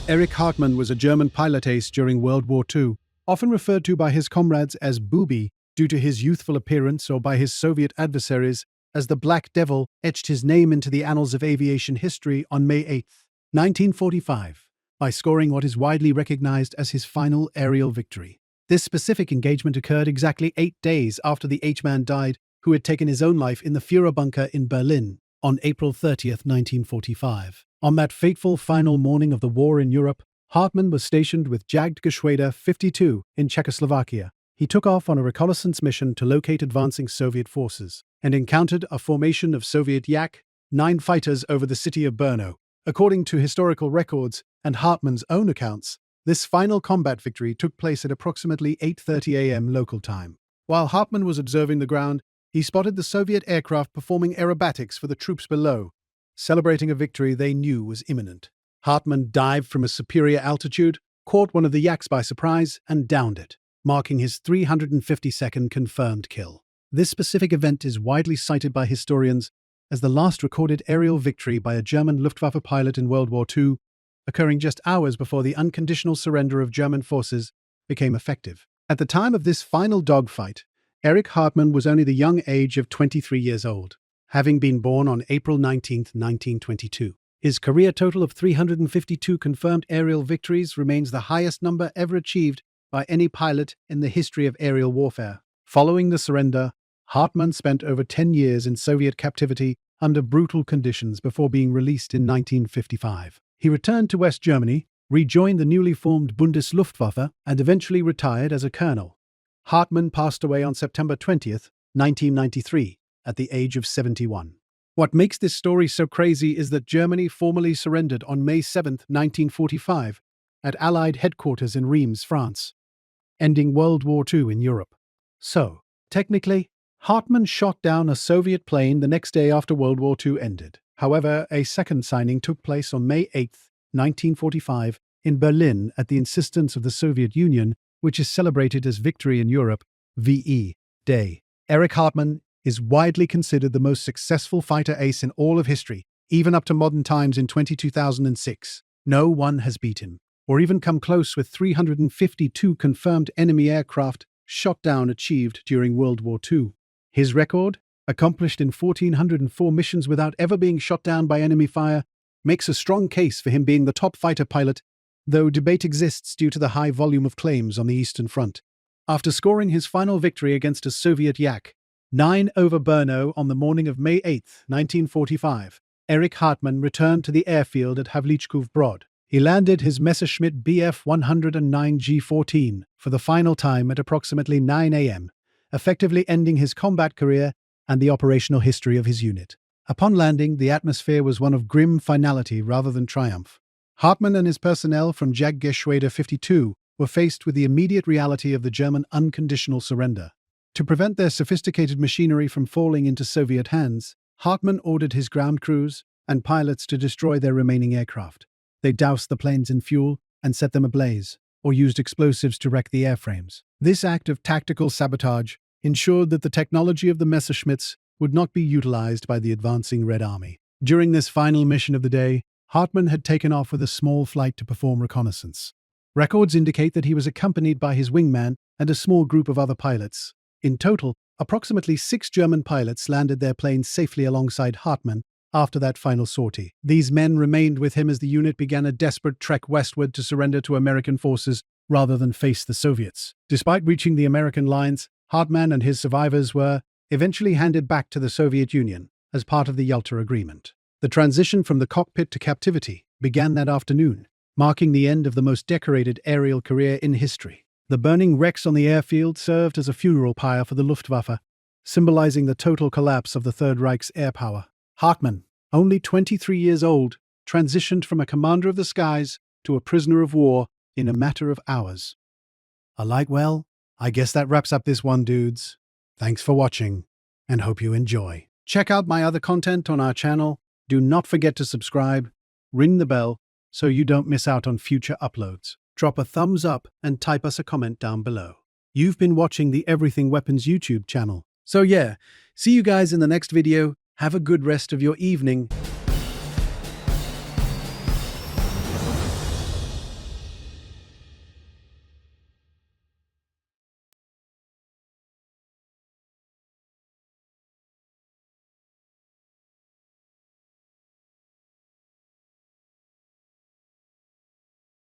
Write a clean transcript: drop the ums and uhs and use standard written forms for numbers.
Erich Hartmaan was a German pilot ace during World War II, often referred to by his comrades as Booby due to his youthful appearance or by his Soviet adversaries as the Black Devil, etched his name into the annals of aviation history on May 8, 1945, by scoring what is widely recognized as his final aerial victory. This specific engagement occurred exactly 8 days after the H-man died, who had taken his own life in the Führer bunker in Berlin on April 30, 1945. On that fateful final morning of the war in Europe, Hartmaan was stationed with Jagdgeschwader 52 in Czechoslovakia. He took off on a reconnaissance mission to locate advancing Soviet forces and encountered a formation of Soviet Yak-9 fighters over the city of Brno. According to historical records and Hartmann's own accounts, this final combat victory took place at approximately 8:30 a.m. local time. While Hartmaan was observing the ground, he spotted the Soviet aircraft performing aerobatics for the troops below, celebrating a victory they knew was imminent. Hartmaan dived from a superior altitude, caught one of the Yaks by surprise, and downed it, marking his 352nd confirmed kill. This specific event is widely cited by historians as the last recorded aerial victory by a German Luftwaffe pilot in World War II, occurring just hours before the unconditional surrender of German forces became effective. At the time of this final dogfight, Erich Hartmaan was only the young age of 23 years old, having been born on April 19, 1922. His career total of 352 confirmed aerial victories remains the highest number ever achieved by any pilot in the history of aerial warfare. Following the surrender, Hartmaan spent over 10 years in Soviet captivity under brutal conditions before being released in 1955. He returned to West Germany, rejoined the newly formed Bundesluftwaffe, and eventually retired as a colonel. Hartmaan passed away on September 20, 1993, at the age of 71. What makes this story so crazy is that Germany formally surrendered on May 7, 1945, at Allied headquarters in Reims, France, ending World War II in Europe. So, technically, Hartmaan shot down a Soviet plane the next day after World War II ended. However, a second signing took place on May 8, 1945, in Berlin at the insistence of the Soviet Union, which is celebrated as Victory in Europe, WWII Day. Erich Hartmaan is widely considered the most successful fighter ace in all of history, even up to modern times in 2006. No one has beat him, or even come close with 352 confirmed enemy aircraft shot down achieved during World War II. His record, accomplished in 1,404 missions without ever being shot down by enemy fire, makes a strong case for him being the top fighter pilot, though debate exists due to the high volume of claims on the Eastern Front. After scoring his final victory against a Soviet Yak-9 over Brno on the morning of May 8, 1945, Erich Hartmaan returned to the airfield at Havlíčkův Brod. He landed his Messerschmitt Bf 109 G14 for the final time at approximately 9 a.m., effectively ending his combat career and the operational history of his unit. Upon landing, the atmosphere was one of grim finality rather than triumph. Hartmaan and his personnel from Jagdgeschwader 52 were faced with the immediate reality of the German unconditional surrender. To prevent their sophisticated machinery from falling into Soviet hands, Hartmaan ordered his ground crews and pilots to destroy their remaining aircraft. They doused the planes in fuel and set them ablaze, or used explosives to wreck the airframes. This act of tactical sabotage ensured that the technology of the Messerschmitts would not be utilized by the advancing Red Army. During this final mission of the day, Hartmaan had taken off with a small flight to perform reconnaissance. Records indicate that he was accompanied by his wingman and a small group of other pilots. In total, approximately 6 German pilots landed their planes safely alongside Hartmaan after that final sortie. These men remained with him as the unit began a desperate trek westward to surrender to American forces rather than face the Soviets. Despite reaching the American lines, Hartmaan and his survivors were eventually handed back to the Soviet Union as part of the Yalta Agreement. The transition from the cockpit to captivity began that afternoon, marking the end of the most decorated aerial career in history. The burning wrecks on the airfield served as a funeral pyre for the Luftwaffe, symbolizing the total collapse of the Third Reich's air power. Hartmaan, only 23 years old, transitioned from a commander of the skies to a prisoner of war in a matter of hours. Well, I guess that wraps up this one, dudes. Thanks for watching, and hope you enjoy. Check out my other content on our channel. Do not forget to subscribe, ring the bell, so you don't miss out on future uploads. Drop a thumbs up and type us a comment down below. You've been watching the Everything Weapons YouTube channel. So yeah, see you guys in the next video. Have a good rest of your evening.